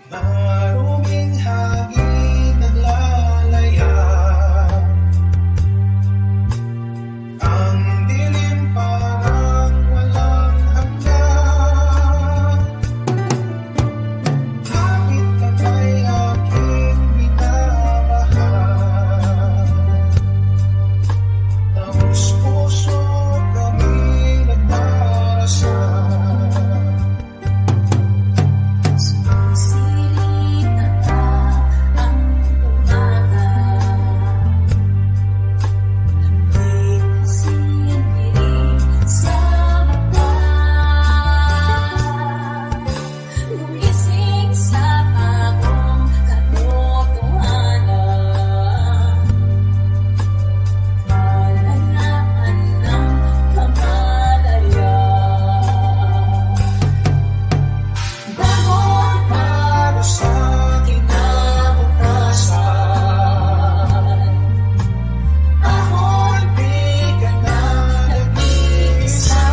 Maruming hangin naglalayag, ang dilim parang walang hanggan. Kapit kamay aking minamahal, taos puso kami nagdarasal. Sumisilip na ang umaga, lamig na sinirig sa mata, gumising sa bagong katotohanan, kalayaan ng kamalayan. Bangon Para sa kinabukasan, ako'y bigyan na nag-iisa.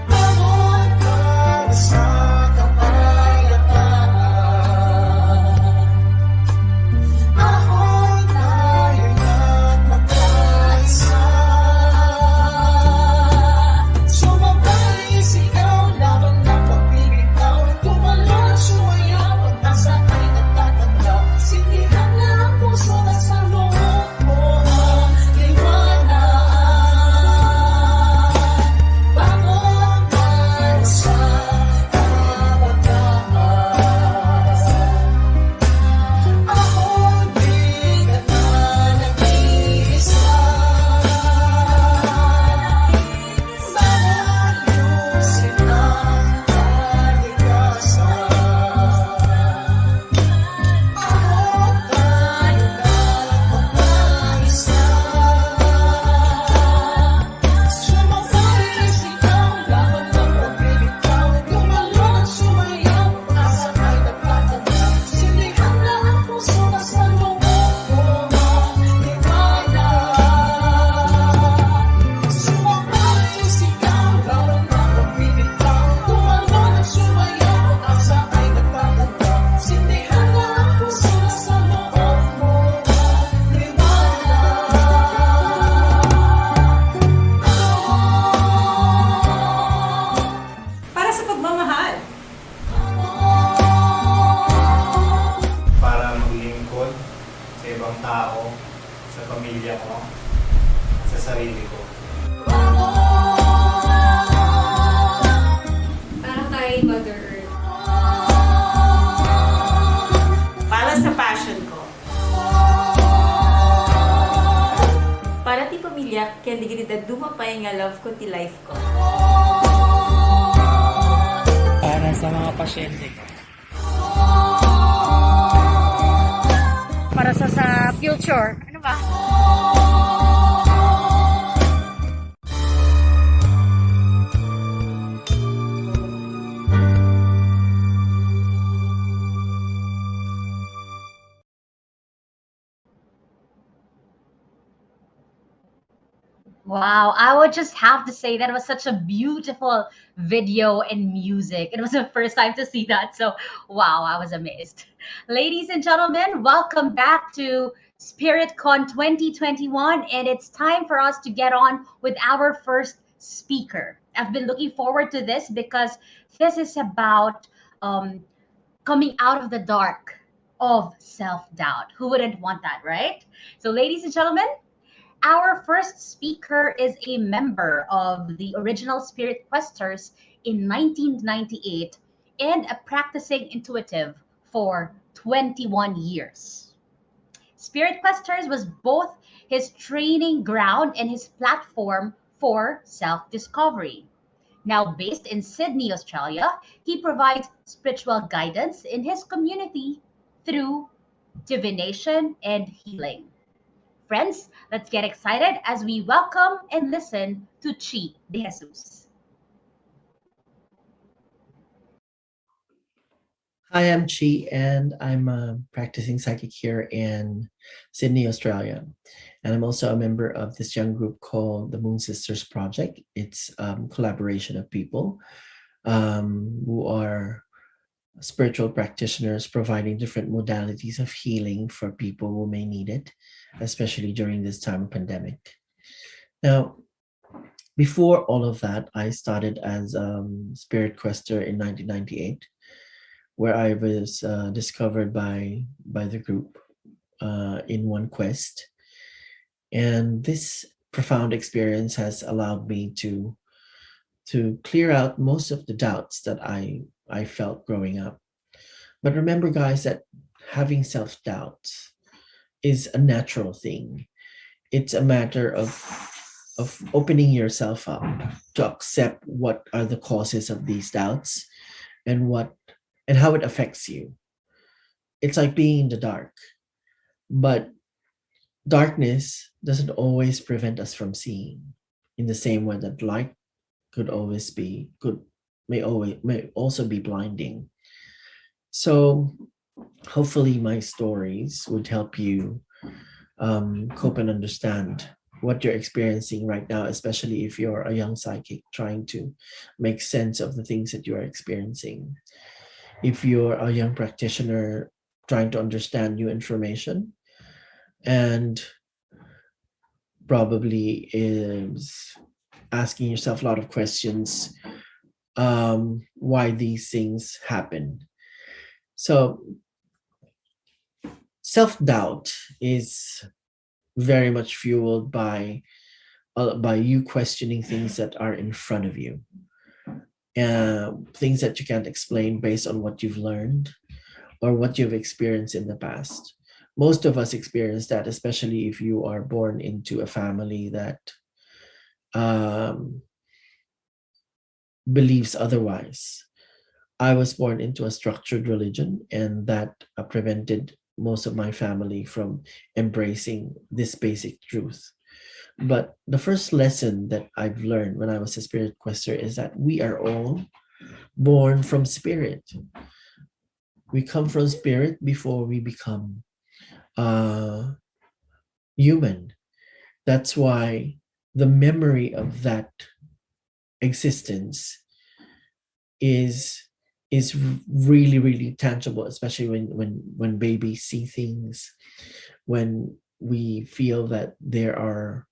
Bangon para sa kapayapaan, ako'y tayo'y nagmakaisa. Sumabay, sigaw, laban ng pagbibitaw, tumalon, sumayaw, pag-asa ay nagtatanda. Sindihan na ang puso na sa loob mo ang liwanag. Bangon para sa kabagahan, ako'y bigyan na nag-iisa. Ayusin ang kalikasan, ako tayo nagmakaisa. Sumabay, sigaw, laban ng pagbibitaw, tumalon, sumayaw, pag-asa ay nagtatanda. Sindihan na ang puso na sa loob mo ang liwanag. Sumabay, sigaw, laban ng pagbibitaw, tumalon, sumayaw, pag-asa ay nagtatanda. Sindihan na ang puso na sa loob mo ang liwanag. Para sa pagmamahal. Para maglingkod sa ibang tao, sa pamilya ko, sa sarili ko. Para kay Mother Earth. Para sa passion ko. Para ti pamilya, kaya di kita dumapay nga love ko ti life ko. Para sa mga pasyente ko. Para sa future. Ano ba? Wow, I would just have to say that it was such a beautiful video and music. It was the first time to see that. So, wow, I was amazed. Ladies and gentlemen, welcome back to SpiritCon 2021. And it's time for us to get on with our first speaker. I've been looking forward to this because this is about coming out of the dark of self-doubt. Who wouldn't want that, right? So, ladies and gentlemen, our first speaker is a member of the original Spirit Questers in 1998 and a practicing intuitive for 21 years. Spirit Questers was both his training ground and his platform for self-discovery. Now based in Sydney, Australia, he provides spiritual guidance in his community through divination and healing. Friends, let's get excited as we welcome and listen to Chi de Jesus. Hi, I'm Chi, and I'm a practicing psychic here in Sydney, Australia. And I'm also a member of this young group called the Moon Sisters Project. It's a collaboration of people who are spiritual practitioners providing different modalities of healing for people who may need it, especially during this time of pandemic. Now, before all of that, I started as spirit quester in 1998, where I was discovered by the group in one quest, and this profound experience has allowed me to clear out most of the doubts that I felt growing up. But remember, guys, that having self doubts is a natural thing. It's a matter of opening yourself up to accept what are the causes of these doubts and how it affects you. It's like being in the dark, but darkness doesn't always prevent us from seeing. In the same way that light may also be blinding. So hopefully my stories would help you cope and understand what you're experiencing right now, especially if you're a young psychic trying to make sense of the things that you are experiencing. If you're a young practitioner trying to understand new information and probably is asking yourself a lot of questions, why these things happen. So self-doubt is very much fueled by you questioning things that are in front of you, things that you can't explain based on what you've learned or what you've experienced in the past. Most of us experience that, especially if you are born into a family that believes otherwise. I was born into a structured religion, and that prevented most of my family from embracing this basic truth. But the first lesson that I've learned when I was a spirit quester is that we are all born from spirit. We come from spirit before we become human. That's why the memory of that existence is really tangible, especially when babies see things, when we feel that there are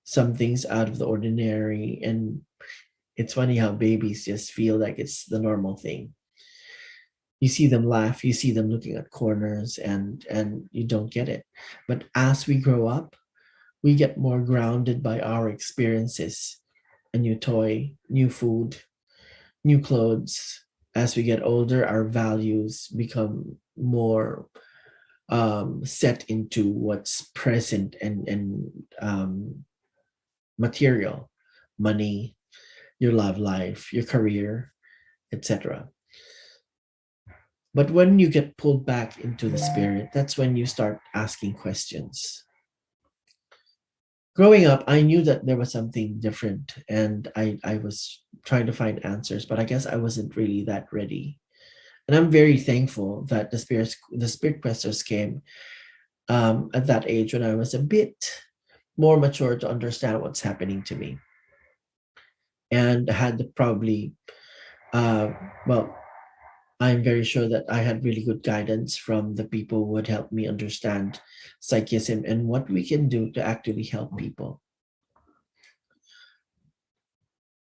some things out of the ordinary. And it's funny how babies just feel like it's the normal thing. You see them laugh, you see them looking at corners, and you don't get it. But as we grow up, we get more grounded by our experiences. A new toy, new food, new clothes. As we get older, our values become more set into what's present and material, money, your love life, your career, etc. But when you get pulled back into the spirit, that's when you start asking questions. Growing up, I knew that there was something different, and I was trying to find answers, but I guess I wasn't really that ready. And I'm very thankful that the spirit questers came at that age when I was a bit more mature to understand what's happening to me, and had probably well, I'm very sure that I had really good guidance from the people who would help me understand psychism and what we can do to actually help people.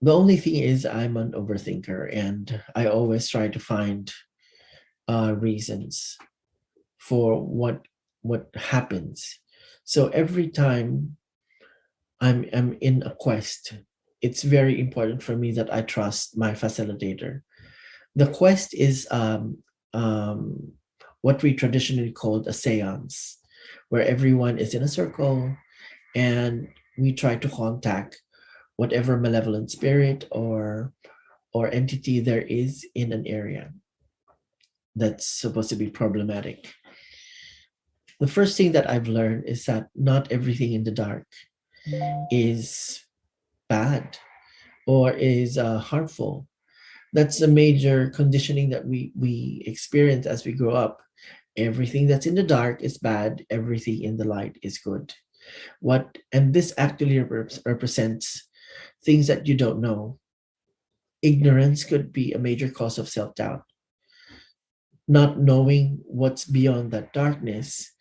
The only thing is, I'm an overthinker, and I always try to find reasons for what happens. So every time I'm in a quest, it's very important for me that I trust my facilitator. The quest is what we traditionally called a seance, where everyone is in a circle and we try to contact whatever malevolent spirit or entity there is in an area that's supposed to be problematic. The first thing that I've learned is that not everything in the dark is bad or is harmful. That's a major conditioning that we experience as we grow up. Everything that's in the dark is bad, everything in the light is good. And this actually represents things that you don't know. ignorance could be a major cause of self-doubt. Not knowing what's beyond that darkness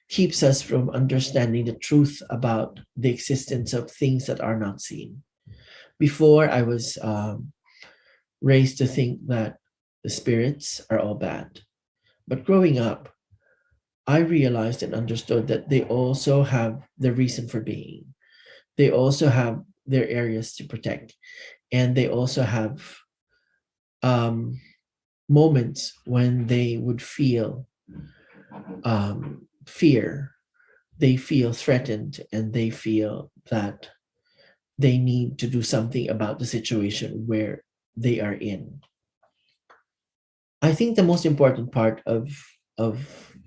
keeps us from understanding the truth about the existence of things that are not seen. Before, I was raised to think that the spirits are all bad. But growing up, I realized and understood that they also have the reason for being. They also have their areas to protect, and they also have um, moments when they would feel fear, they feel threatened, and they feel that they need to do something about the situation where they are in. I think the most important part of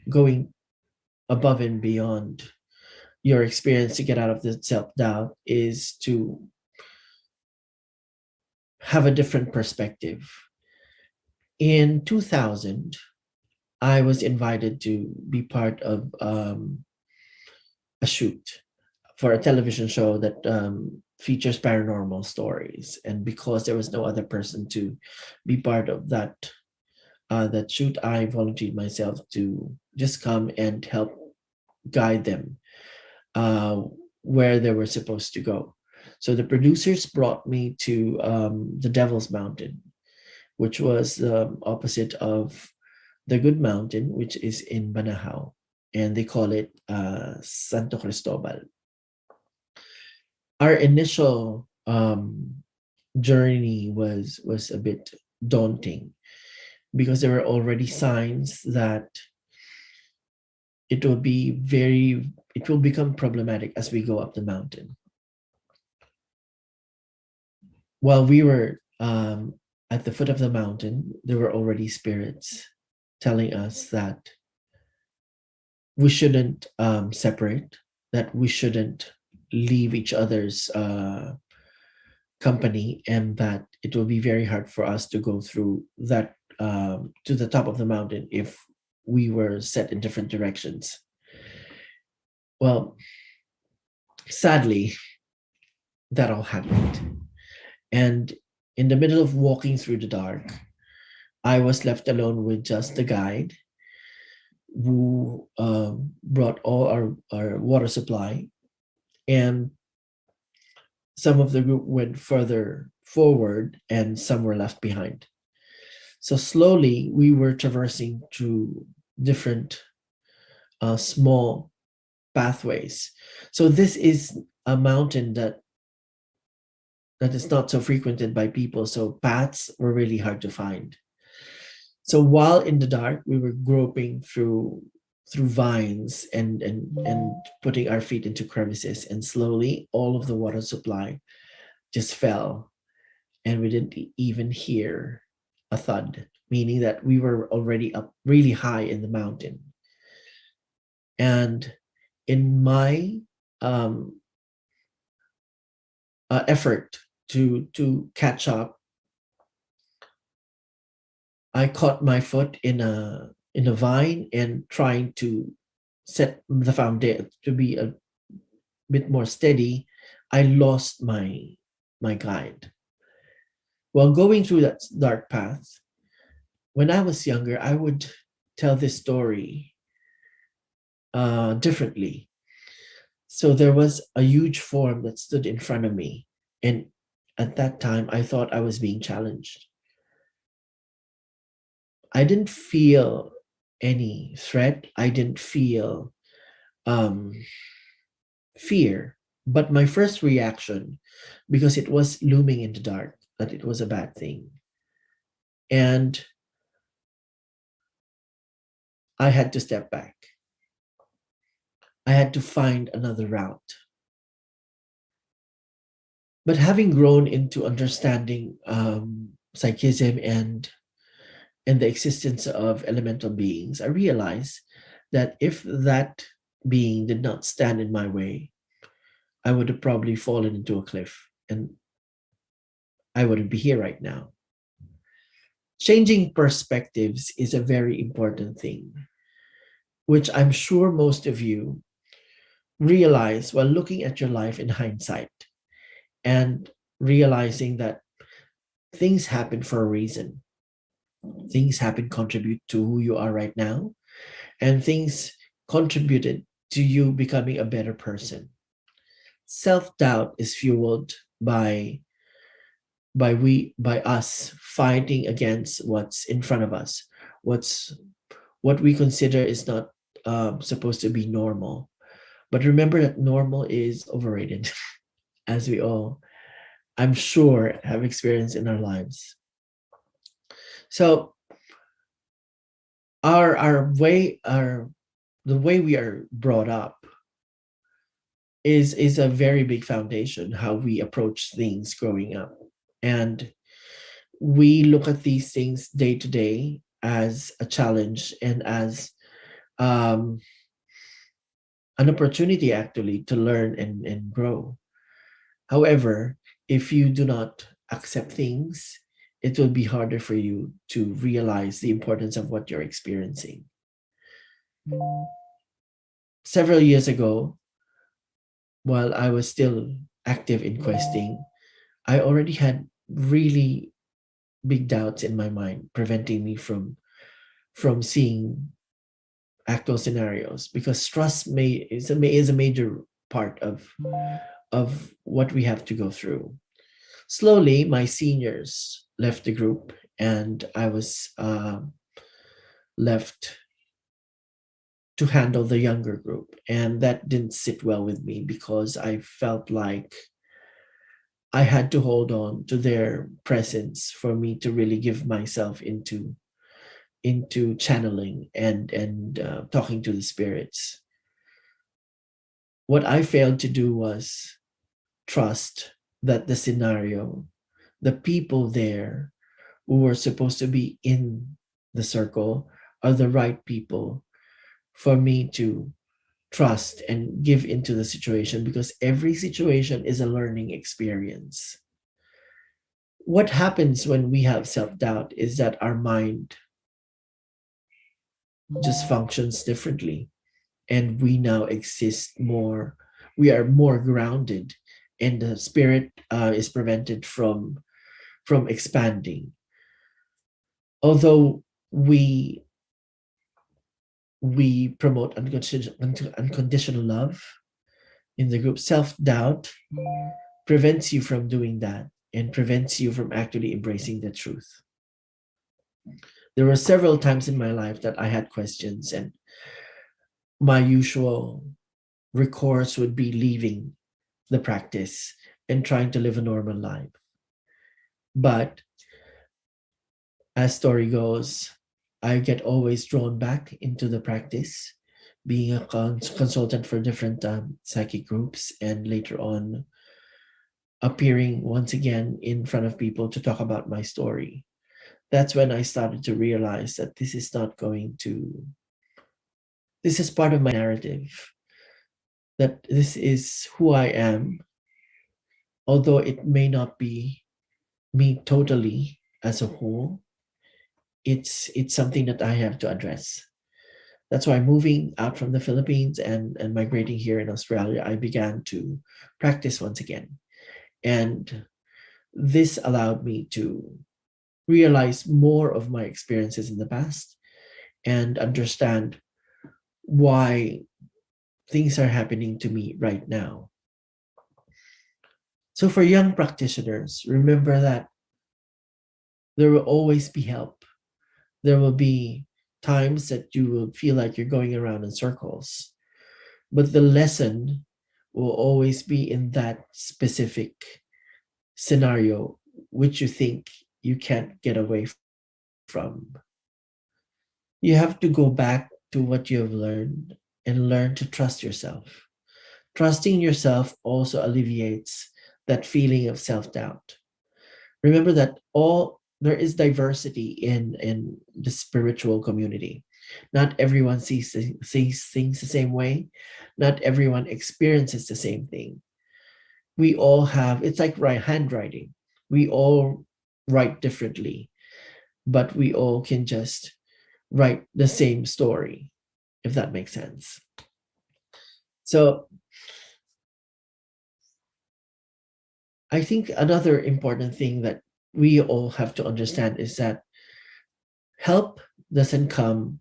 going above and beyond your experience to get out of the self-doubt is to have a different perspective. In 2000, I was invited to be part of a shoot for a television show that features paranormal stories. And because there was no other person to be part of that shoot, I volunteered myself to just come and help guide them uh, where they were supposed to go. So the producers brought me to the Devil's Mountain, which was the opposite of the Good Mountain, which is in Banahaw, and they call it Santo Cristobal. Our initial journey was a bit daunting because there were already signs that it will become problematic as we go up the mountain. While we were at the foot of the mountain, there were already spirits telling us that we shouldn't separate, that we shouldn't leave each other's company, and that it will be very hard for us to go through that to the top of the mountain if we were set in different directions. Well, sadly, that all happened. And in the middle of walking through the dark, I was left alone with just the guide who brought all our water supply, and some of the group went further forward and some were left behind. So slowly we were traversing through different small pathways. So this is a mountain that is not so frequented by people, so paths were really hard to find. So while in the dark, we were groping through vines and putting our feet into crevices, and slowly all of the water supply just fell, and we didn't even hear a thud, meaning that we were already up really high in the mountain. And in my effort to catch up, I caught my foot in a vine, and trying to set the foundation to be a bit more steady, I lost my guide. While going through that dark path, when I was younger, I would tell this story differently. So there was a huge form that stood in front of me, and at that time, I thought I was being challenged. I didn't feel any threat. I didn't feel fear. But my first reaction, because it was looming in the dark, that it was a bad thing. And I had to step back. I had to find another route. But having grown into understanding psychism and the existence of elemental beings, I realized that if that being did not stand in my way, I would have probably fallen into a cliff and I wouldn't be here right now. Changing perspectives is a very important thing, which I'm sure most of you realize while looking at your life in hindsight and realizing that things happen for a reason. Things happen contribute to who you are right now, and things contributed to you becoming a better person. Self-doubt is fueled by us fighting against what's in front of us, what's what we consider is not supposed to be normal. But remember that normal is overrated, as we all, I'm sure, have experienced in our lives. So our the way we are brought up is a very big foundation how we approach things growing up, and we look at these things day to day as a challenge and as um, an opportunity actually to learn and grow. However, if you do not accept things, it will be harder for you to realize the importance of what you're experiencing. Several years ago, while I was still active in questing, I already had really big doubts in my mind, preventing me from seeing actual scenarios, because trust is a major part of what we have to go through. Slowly, my seniors left the group, and I was left to handle the younger group, and that didn't sit well with me because I felt like I had to hold on to their presence for me to really give myself into channeling and talking to the spirits. What I failed to do was trust that the scenario, the people there who were supposed to be in the circle, are the right people for me to trust and give into the situation, because every situation is a learning experience. What happens when we have self doubt is that our mind just functions differently, and we now exist more, we are more grounded, and the spirit is prevented from expanding. Although we promote unconditional love in the group, self-doubt prevents you from doing that and prevents you from actually embracing the truth. There were several times in my life that I had questions, and my usual recourse would be leaving the practice and trying to live a normal life. But as story goes, I get always drawn back into the practice, being a consultant for different psychic groups, and later on appearing once again in front of people to talk about my story. That's when I started to realize that this is part of my narrative, that this is who I am, although it may not be me totally as a whole. It's something that I have to address. That's why moving out from the Philippines and migrating here in Australia, I began to practice once again. And this allowed me to realize more of my experiences in the past and understand why things are happening to me right now. So, for young practitioners, remember that there will always be help. There will be times that you will feel like you're going around in circles, but the lesson will always be in that specific scenario which you think you can't get away from. You have to go back to what you have learned and learn to trust yourself. Trusting yourself also alleviates that feeling of self-doubt. Remember that all there is diversity in the spiritual community. Not everyone sees things the same way. Not everyone experiences the same thing. We all have, it's like handwriting. We all write differently, but we all can just write the same story, if that makes sense. So I think another important thing that we all have to understand is that help doesn't come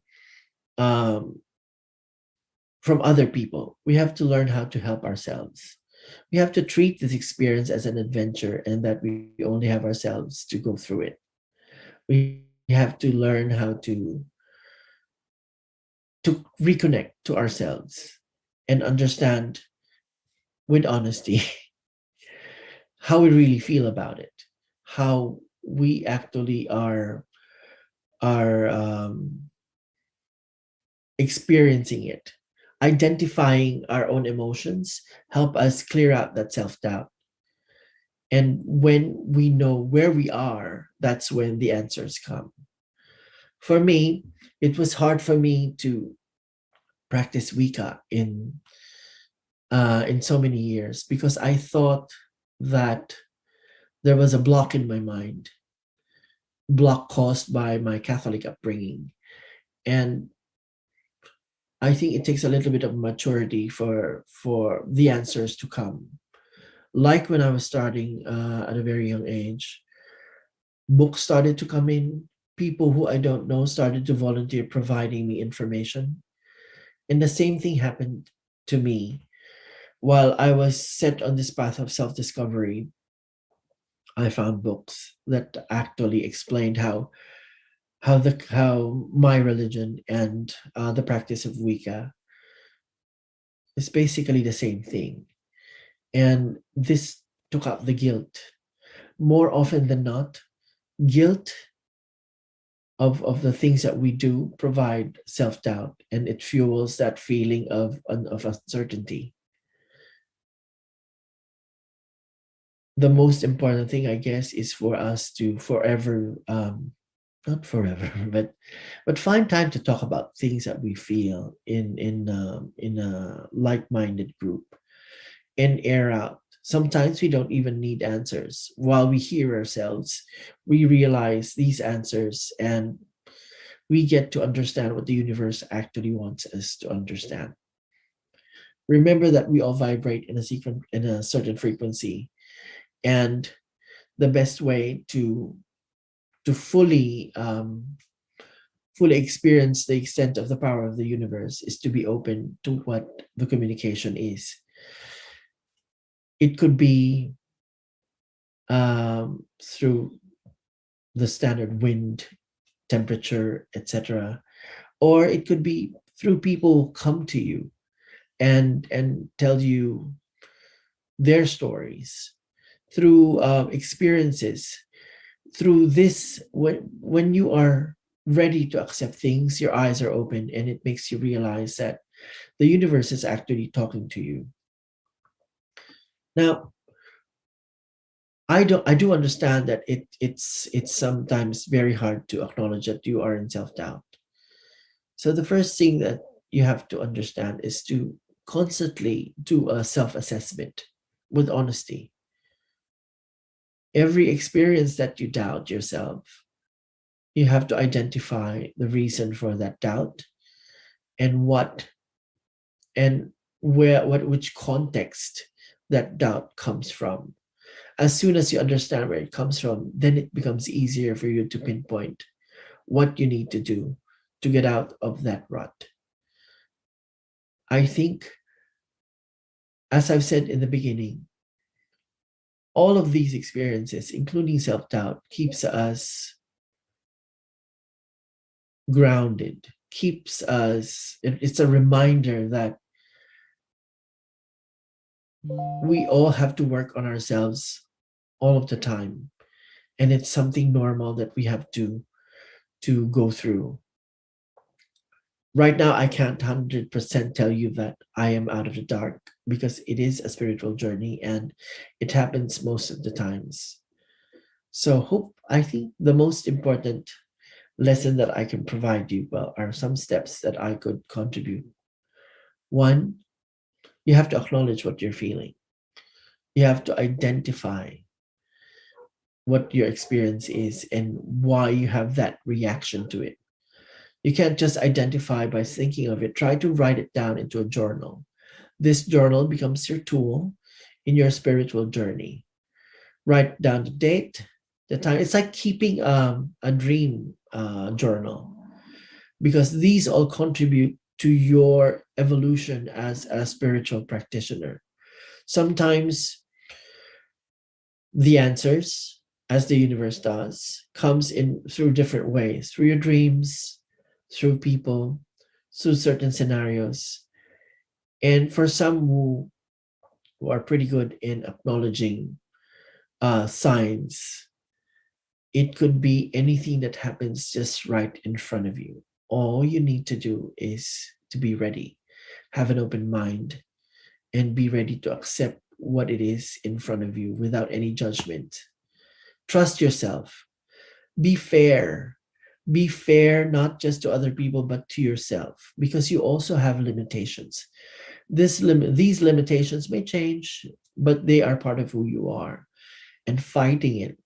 um, from other people. We have to learn how to help ourselves. We have to treat this experience as an adventure and that we only have ourselves to go through it. We have to learn how to reconnect to ourselves and understand with honesty how we really feel about it, how we actually are experiencing it. Identifying our own emotions help us clear out that self-doubt. And when we know where we are, that's when the answers come. For me, it was hard for me to practice Wicca in so many years because I thought that there was a block in my mind, block caused by my Catholic upbringing. And I think it takes a little bit of maturity for the answers to come. Like when I was starting at a very young age, books started to come in. People who I don't know started to volunteer providing me information. And the same thing happened to me while I was set on this path of self discovery. I found books that actually explained how my religion and the practice of Wicca is basically the same thing. And this took out the guilt. More often than not, guilt of the things that we do provide self-doubt, and it fuels that feeling of uncertainty. The most important thing, I guess, is for us to forever not forever but find time to talk about things that we feel in a like-minded group and air out. Sometimes we don't even need answers. While we hear ourselves, we realize these answers and we get to understand what the universe actually wants us to understand. Remember that we all vibrate in a certain frequency, and the best way to fully experience the extent of the power of the universe is to be open to what the communication is. It could be through the standard wind, temperature, etc., or it could be through people who come to you and tell you their stories, through experiences. Through this, when you are ready to accept things, your eyes are open, and it makes you realize that the universe is actually talking to you. Now, I do understand that it's sometimes very hard to acknowledge that you are in self-doubt. So the first thing that you have to understand is to constantly do a self-assessment with honesty. Every experience that you doubt yourself, you have to identify the reason for that doubt and what and which context that doubt comes from. As soon as you understand where it comes from, then it becomes easier for you to pinpoint what you need to do to get out of that rut. I think, as I've said in the beginning, all of these experiences, including self-doubt, keeps us grounded, keeps us, it's a reminder that we all have to work on ourselves all of the time. And it's something normal that we have to go through. Right now, I can't 100% tell you that I am out of the dark because it is a spiritual journey and it happens most of the times. So I think the most important lesson that I can provide you, well, are some steps that I could contribute. One, you have to acknowledge what you're feeling. You have to identify what your experience is and why you have that reaction to it. You can't just identify by thinking of it. Try to write it down into a journal. This journal becomes your tool in your spiritual journey. Write down the date, the time. It's like keeping a dream journal, because these all contribute to your evolution as a spiritual practitioner. Sometimes the answers, as the universe does, comes in through different ways, through your dreams, through people, through certain scenarios. And for some who are pretty good in acknowledging signs, it could be anything that happens just right in front of you. All you need to do is to be ready, have an open mind, and be ready to accept what it is in front of you without any judgment. Trust yourself. Be fair. Be fair not just to other people but to yourself, because you also have limitations. These limitations may change, but they are part of who you are. And fighting it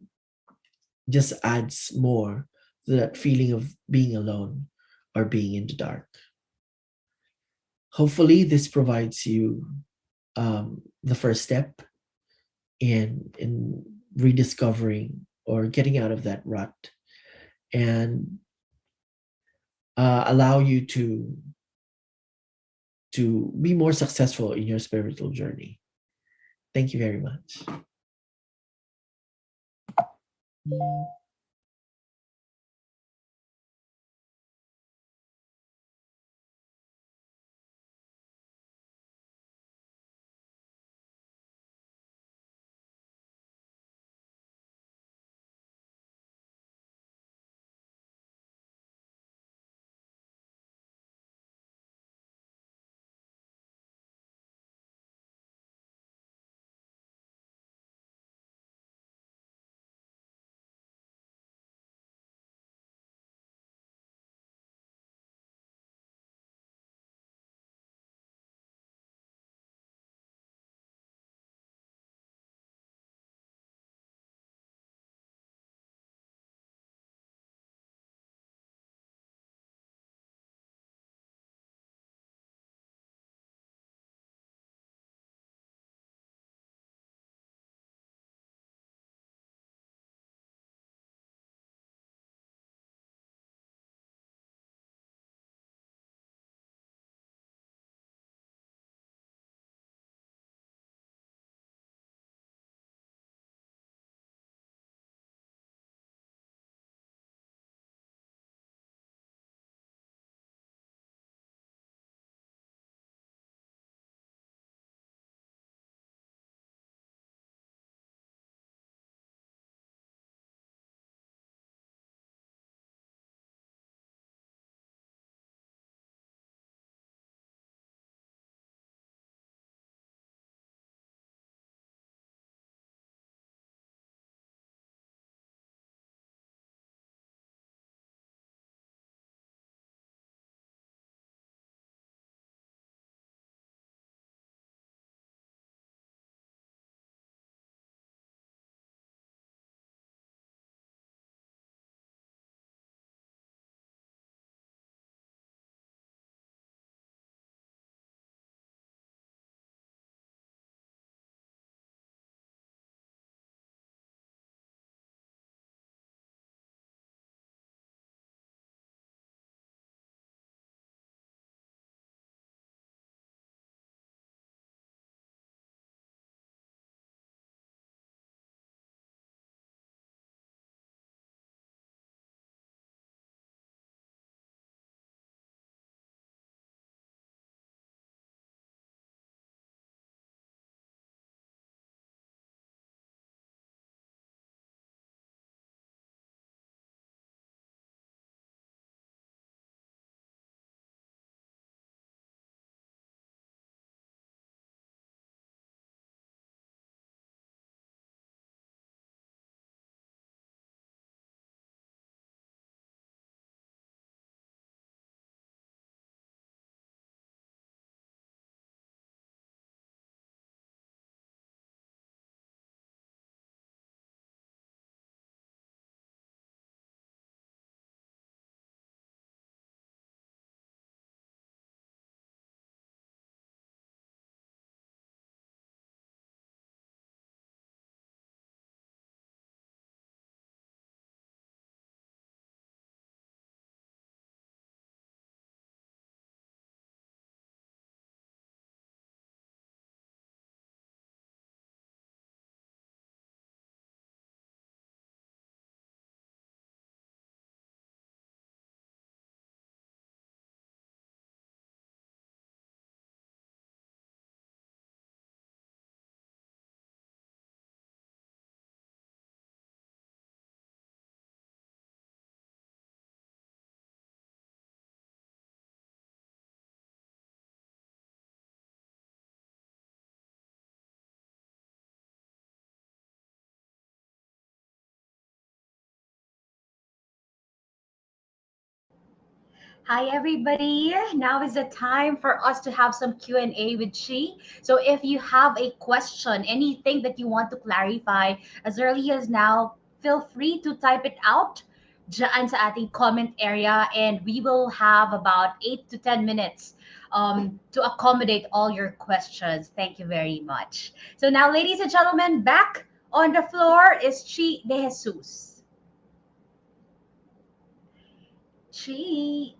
just adds more to that feeling of being alone or being in the dark. Hopefully, this provides you the first step in rediscovering or getting out of that rut, and allow you to be more successful in your spiritual journey. Thank you very much. Hi everybody. Now is the time for us to have some Q&A with Chi. So if you have a question, anything that you want to clarify as early as now, feel free to type it out dyan sa ating comment area and we will have about 8 to 10 minutes to accommodate all your questions. Thank you very much. So now, ladies and gentlemen, back on the floor is Chi De Jesus. Chi,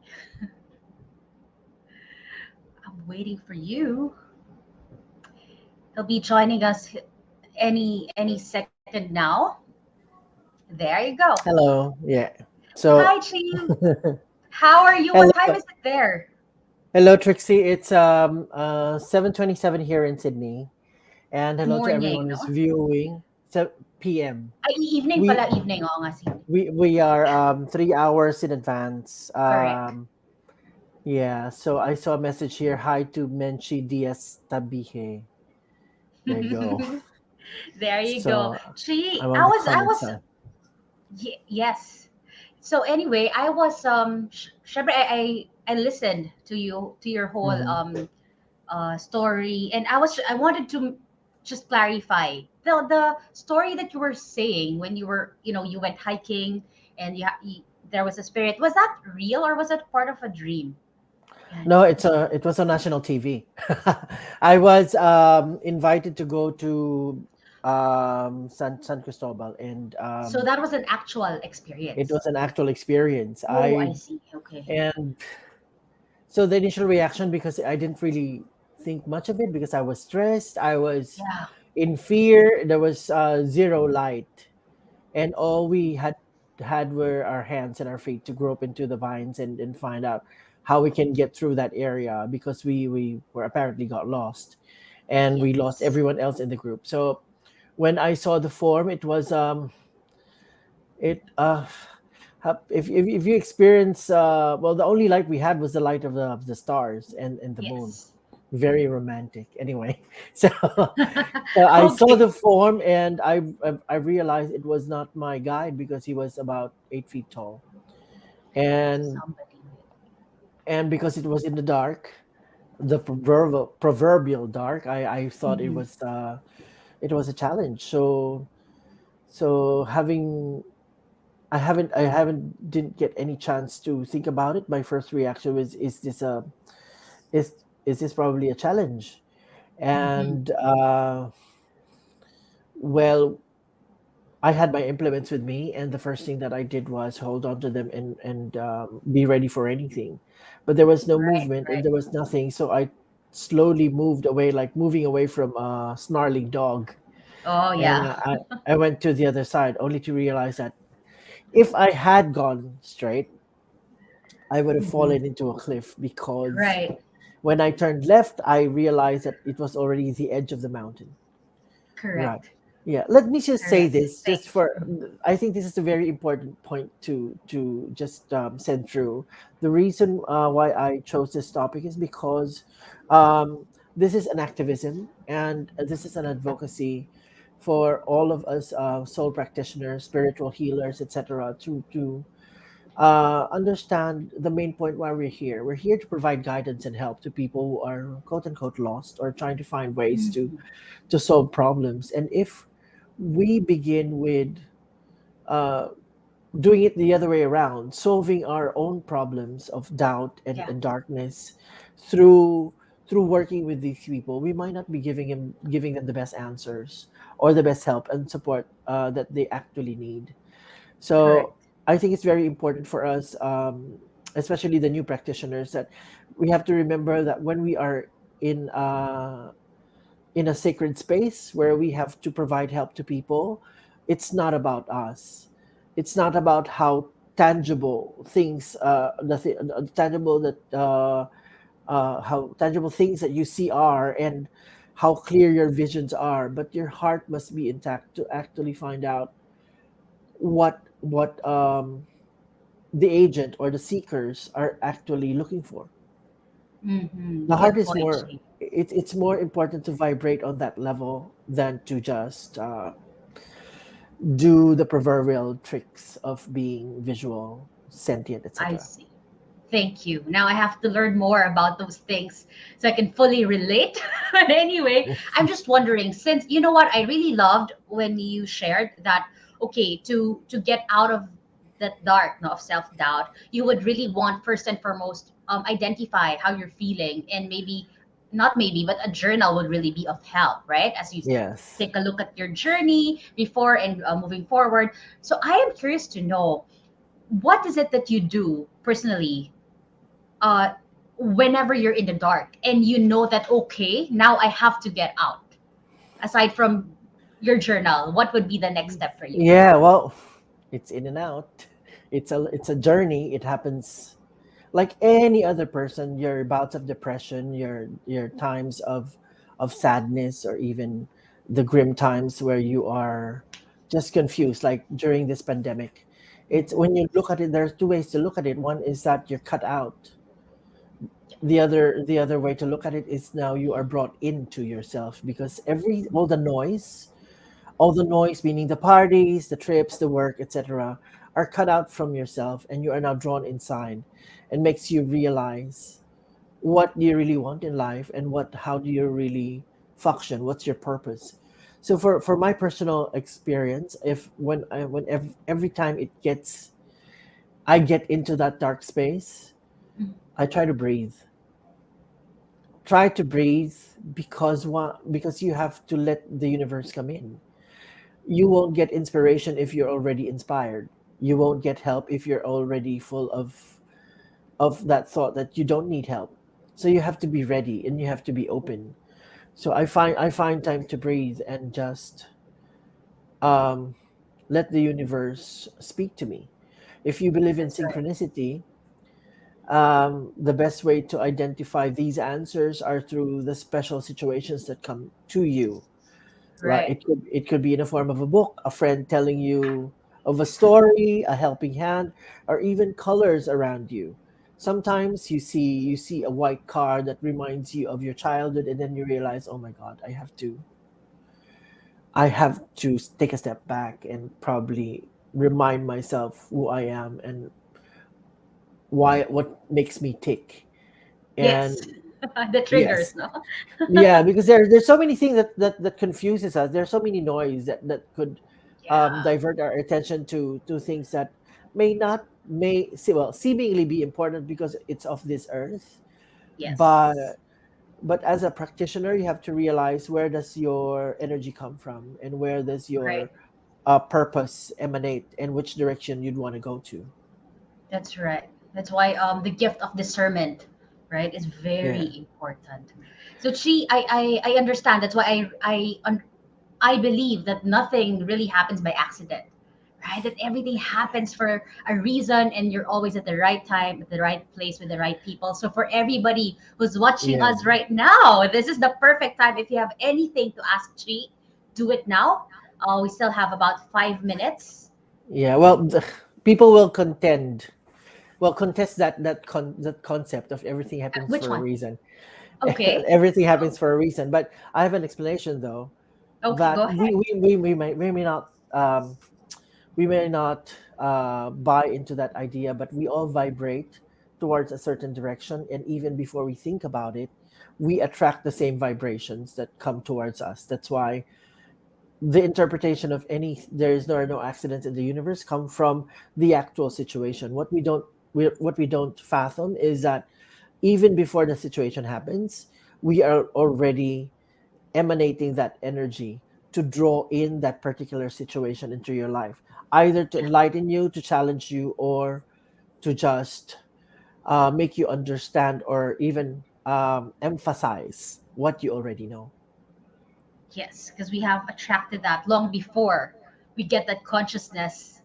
I'm waiting for you. He'll be joining us any second now. There you go. Hello. Yeah. Hi, So, Chi. How are you? What time hello, is it there? hello, Trixie. It's 7:27 here in Sydney, and hello to Morning, everyone who's no? viewing. So p.m. Ay, evening We pala, evening. Oo nga, sige. we are 3 hours in advance. Correct. Yeah. So I saw a message here. Hi to Menchi Diaz Tabihe. There you go. There you go. So Chi, I'm on I the was, I comment was, side. yes. So anyway, I was, syempre, I listened to your whole, Mm-hmm. story, and I wanted to just clarify the story that you were saying when you were, you went hiking and there was a spirit. Was that real or was it part of a dream? Yeah. No, it was on national TV. I was invited to go to San Cristobal, and So that was an actual it experience. was an actual experience. Oh, I I see. Okay. and so the initial reaction, because I didn't really think much of it because I was stressed. I was Yeah. in fear. There was zero light, and all we had were our hands and our feet to grope into the vines and find out how we can get through that area, because we were apparently got lost, and we lost Yes. everyone else in the group. So when I saw the form, it was it if you experience well, the only light we had was the light of the stars and the moon. Yes. Very romantic anyway. So so I saw Okay. the form, and I realized it was not my guide, because he was about 8 feet tall, and Somebody. because it was in the dark, the proverbial dark, I thought Mhm. it was a challenge. So having I haven't didn't get any chance to think about it. My first reaction was, is is this probably a challenge? Mhm. And well, I had my implements with me, and the first thing that I did was hold on to them and be ready for anything. But there was no Right. movement, and Right. there was nothing, so I slowly moved away, like moving away from a snarling dog, Oh and yeah. I went to the other side, only to realize that if I had gone straight, I would have Mhm. fallen into a cliff, because Right. when I turned left, I realized that it was already the edge of the mountain. Right. Correct. Yeah. Let me just say Correct. this, Thank just you. for, I think this is a very important point to just send through. The reason why I chose this topic is because this is an activism, and this is an advocacy for all of us soul practitioners, spiritual healers, etc., to understand the main point why we're here. We're here to provide guidance and help to people who are quote unquote lost, or trying to find ways Mhm. to solve problems. And if we begin with uh, doing it the other way around, solving our own problems of doubt Yeah. and darkness through working with these people, we might not be giving them the best answers or the best help and support that they actually need. So Correct. I think it's very important for us, especially the new practitioners, that we have to remember that when we are in in a sacred space where we have to provide help to people, it's not about us. It's not about how tangible things, tangible that how tangible things that you see are, and how clear your visions are. But your heart must be intact to actually find out what the agent or the seekers are actually looking for. The heart Good is point, more, Chi. it's more important to vibrate on that level than to just do the proverbial tricks of being visual, sentient, I etc. see. Thank you. Now I have to learn more about those things so I can fully relate. But anyway, I'm just wondering, since you know what, I really loved when you shared that, okay, to get out of that dark, no, of self-doubt, you would really want first and foremost identify how you're feeling, and maybe not maybe, but a journal would really be of help, right? As you Yes. take a look at your journey before and moving forward. So I am curious to know, what is it that you do personally uh, whenever you're in the dark and you know that, okay, now I have to get out? Aside from your journal, what would be the next step for you? Yeah, well, it's in and out. It's a journey. It happens like any other person. Your bouts of depression, your times of sadness, or even the grim times where you are just confused, like during this pandemic. It's when you look at it, there's two ways to look at it. One is that you're cut out. The other way to look at it is now you are brought into yourself, because every all the noise, meaning the parties, the trips, the work, etc., are cut out from yourself, and you are now drawn inside, and makes you realize what you really want in life, and how do you really function, what's your purpose. So for my personal experience, if when every time I get into that dark space, Mhm. I try to breathe, because you have to let the universe come in. You won't get inspiration if you're already inspired. You won't get help if you're already full of that thought that you don't need help. So you have to be ready, and you have to be open. So I find time to breathe, and just um, let the universe speak to me. If you believe in That's right. synchronicity, the best way to identify these answers are through the special situations that come to you. Like Right. it could be in the form of a book, a friend telling you of a story, a helping hand, or even colors around you. Sometimes you see a white car that reminds you of your childhood, and then you realize, oh my God, I have to take a step back and probably remind myself who I am, and what makes me tick. And Yes. The yes, triggers, no? yeah, because there's so many things that confuses us. There's so many noise that could Yeah. divert our attention to things that seemingly be important because it's of this earth. but Yes. but as a practitioner, you have to realize, where does your energy come from, and where does Right. your purpose emanate, and which direction you'd want to go to. That's right. That's why the gift of discernment, right, is Yeah. very important. So Chi, I understand. That's why I believe that nothing really happens by accident, right? That everything happens for a reason, and you're always at the right time, at the right place with the right people. So for everybody who's watching Yeah. us right now, this is the perfect time. If you have anything to ask Chi, do it now. We still have about 5 minutes. Yeah, well, people will contest that concept of everything happens Which for a one? reason. Okay. Everything happens for a reason, but I have an explanation, though, Okay, go that we ahead. we, we, we may not buy into that idea, but we all vibrate towards a certain direction, and even before we think about it, we attract the same vibrations that come towards us. That's why the interpretation of any there are no accidents in the universe come from the actual situation. What we don't fathom is that even before the situation happens, we are already emanating that energy to draw in that particular situation into your life, either to enlighten you, to challenge you, or to just make you understand, or even emphasize what you already know. Yes, because we have attracted that long before we get that consciousness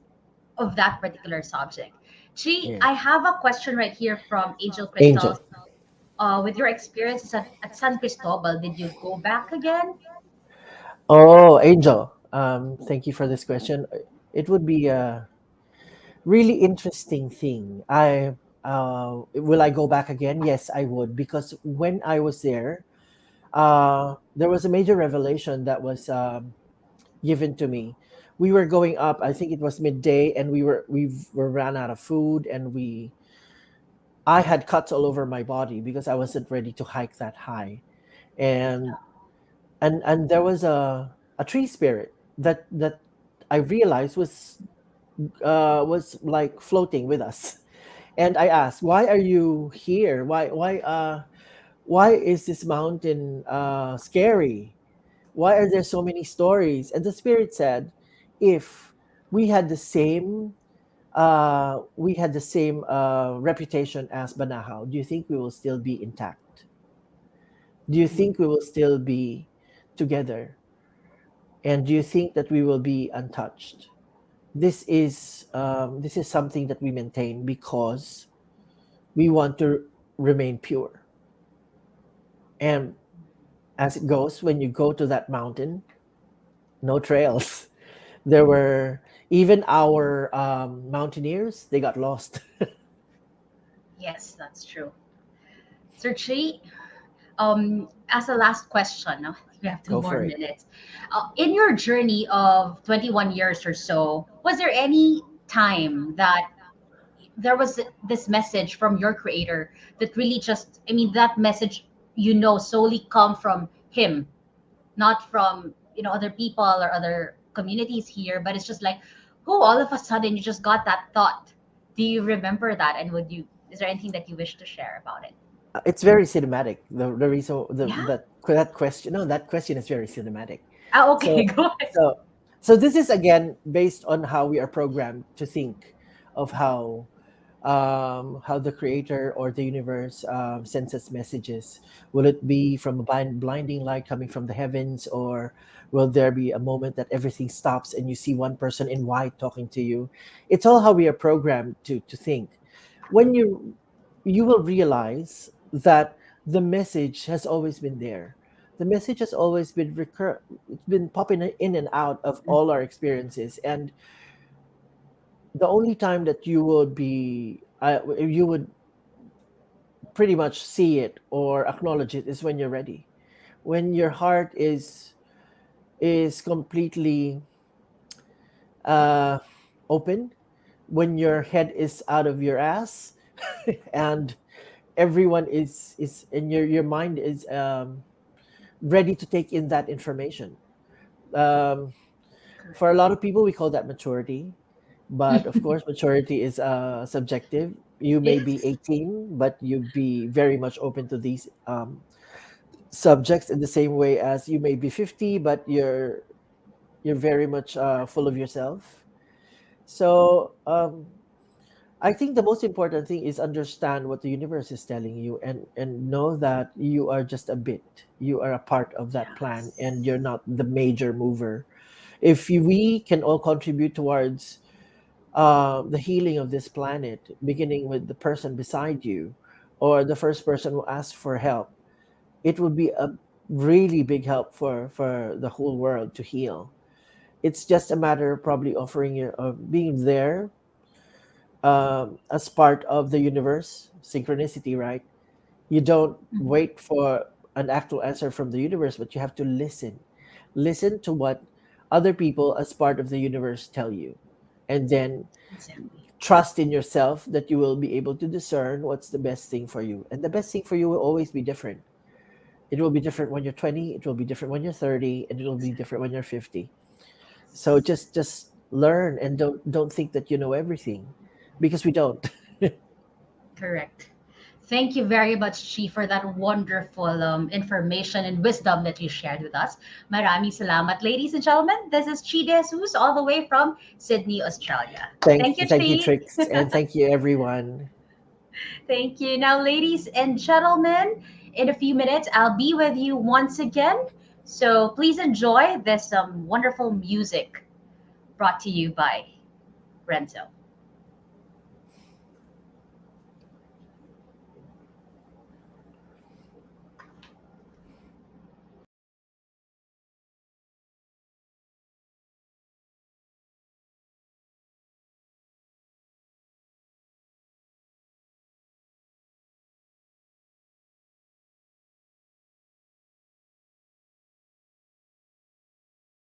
of that particular subject. Chi, Yeah. I have a question right here from Angel Angel. Crystals. With your experiences at San Cristobal, did you go back again? Oh, Angel. Thank you for this question. It would be a really interesting thing. Will I go back again? Yes, I would, because when I was there was a major revelation that was given to me. We were going up. I think it was midday, and we were ran out of food, and I had cuts all over my body because I wasn't ready to hike that high. And and there was a tree spirit that I realized was like floating with us. And I asked, "Why are you here? Why is this mountain scary? Why are there so many stories?" And the spirit said, "If we had the same reputation as Banahaw, do you think we will still be intact? Do you think we will still be together? And do you think that we will be untouched?" This is something that we maintain because we want to remain pure. And as it goes, when you go to that mountain, no trails. There were even our mountaineers, they got lost. Yes, that's true. Sir Chi, as a last question, no? We have two Go more for it. minutes. In your journey of 21 years or so, was there any time that there was this message from your creator that really just, I mean, that message, solely come from him, not from, other people or other communities here, but it's just like, oh, all of a sudden you just got that thought. Do you remember that? And is there anything that you wish to share about it? It's very cinematic. The reason Yeah. that question, no, that question is very cinematic. Ah, okay, So go ahead. so so this is again based on how we are programmed to think of how the creator or the universe sends us messages. Will it be from a blinding light coming from the heavens, or will there be a moment that everything stops and you see one person in white talking to you? It's all how we are programmed to think. When you will realize that the message has always been there. The message has always been it's been popping in and out of all our experiences. And the only time that you would pretty much see it or acknowledge it is when you're ready, when your heart is completely uh, open, when your head is out of your ass, and everyone is and your mind is ready to take in that information. um, for a lot of people we call that maturity, but of course maturity is subjective. You may be Yes. 18 but you be very much open to these subjects, in the same way as you may be 50 but you're very much full of yourself. So I think the most important thing is understand what the universe is telling you, and know that you are just a bit. You are a part of that plan, and Yes. you're not the major mover. If we can all contribute towards the healing of this planet, beginning with the person beside you or the first person who asks for help, it would be a really big help for the whole world to heal. It's just a matter of probably offering your being there as part of the universe. Synchronicity, right? You don't Mhm. wait for an actual answer from the universe, but you have to listen to what other people as part of the universe tell you, and then Exactly. trust in yourself that you will be able to discern what's the best thing for you. And the best thing for you will always be different. It will be different when you're 20, it will be different when you're 30, and it will be different when you're 50. So just learn, and don't think that you know everything, because we don't. Correct. Thank you very much, Chi, for that wonderful information and wisdom that you shared with us. Maraming salamat. Ladies and gentlemen, this is Chi De Jesus all the way from Sydney, Australia. Thank you, Thank you, Chi. Tricks, and thank you everyone. Thank you. Now, ladies and gentlemen, in a few minutes, I'll be with you once again. So please enjoy this wonderful music brought to you by Renzo.